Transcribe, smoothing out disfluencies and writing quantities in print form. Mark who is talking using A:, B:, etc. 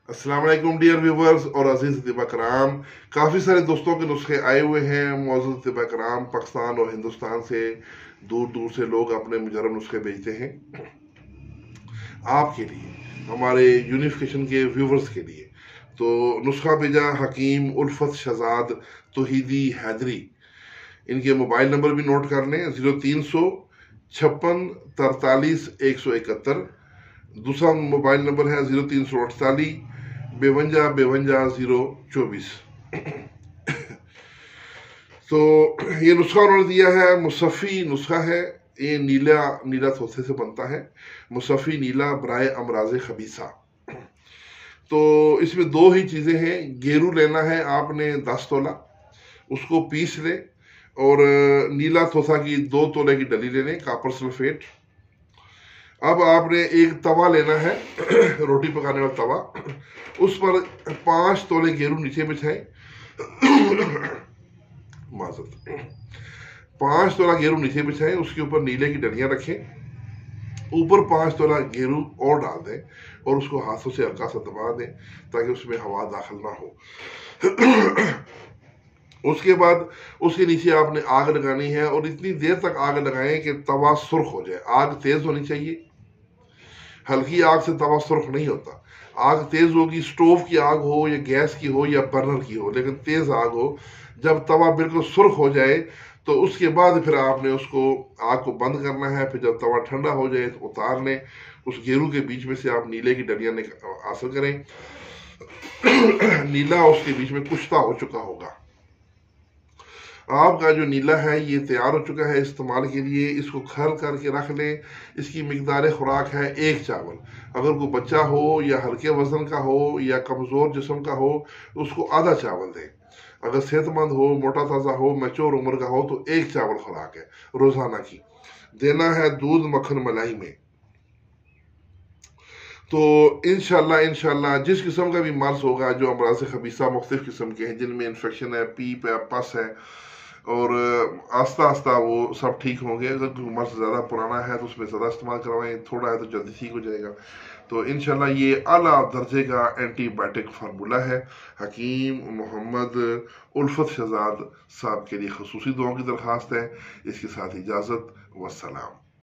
A: अस्सलाम वालेकुम dear viewers और अजीज तिबा कराम। काफ़ी सारे दोस्तों के नुस्खे आए हुए हैं। मौजूद तिबा कराम पाकिस्तान और हिंदुस्तान से दूर दूर से लोग अपने मुजरब नुस्खे भेजते हैं आपके लिए, हमारे यूनिफिकेशन के व्यूवर्स के लिए। तो नुस्खा भेजा हकीम उल्फत शहजाद तोहीदी हैदरी। इनके मोबाइल नंबर भी नोट कर लें, 0356 43 171। दूसरा मोबाइल नंबर है 0348 52 52 024। तो ये नुस्खा उन्होंने दिया है, मुसफ़ी नुस्खा है। ये नीला नीला थोसे से बनता है, मुसफ़ी नीला बराए अमराज खबीसा। तो इसमें दो ही चीज़ें हैं। गेरू लेना है आपने 10 तोला, उसको पीस लें, और नीला थोसा की 2 तोले की डली ले लें, कापर सल्फेट। अब आपने एक तवा लेना है रोटी पकाने वाला तवा, उस पर 5 तोले गेरू नीचे बिछाएं। माजरत 5 तोला गेरू नीचे बिछाएं, उसके ऊपर नीले की डलियां रखें, ऊपर 5 तोला गेरू और डाल दें और उसको हाथों से हल्का सा दबा दें ताकि उसमें हवा दाखिल ना हो। उसके बाद उसके नीचे आपने आग लगानी है और इतनी देर तक आग लगाएं कि तवा सुर्ख हो जाए। आग तेज होनी चाहिए, हल्की आग से तवा सुर्ख नहीं होता। आग तेज होगी, स्टोव की आग हो या गैस की हो या बर्नर की हो, लेकिन तेज आग हो। जब तवा बिल्कुल सुर्ख हो जाए तो उसके बाद फिर आपने उसको आग को बंद करना है। फिर जब तवा ठंडा हो जाए तो उतार लें। उस गेरू के बीच में से आप नीले की डलियां हासिल करें। नीला उसके बीच में कुश्ता हो चुका होगा। आपका जो नीला है ये तैयार हो चुका है इस्तेमाल के लिए। इसको खल करके रख लें। इसकी मिकदार खुराक है 1 चावल। अगर कोई बच्चा हो या हल्के वजन का हो या कमज़ोर जिस्म का हो, उसको आधा चावल दें। अगर सेहतमंद हो, मोटा ताज़ा हो, मैच्योर उम्र का हो तो 1 चावल खुराक है रोज़ाना की। देना है दूध मक्खन मलाई में। तो इंशाल्लाह जिस किस्म का भी मर्ज होगा, जो अमराज खबीसा मुख्तलिफ किस्म के हैं, जिनमें इन्फेक्शन है, पीप है, पस है, और आस्ता आस्ता वो सब ठीक होंगे। अगर मर्ज ज़्यादा पुराना है तो उसमें ज़्यादा इस्तेमाल करवाएं, थोड़ा है तो जल्दी ठीक हो जाएगा। तो इंशाल्लाह ये आला दर्जे का एंटीबायोटिक फार्मूला है। हकीम मोहम्मद उल्फत शहजाद साहब के लिए खसूसी दुआओं की दरख्वास्त है। इसके साथ इजाज़त, वस्सलाम।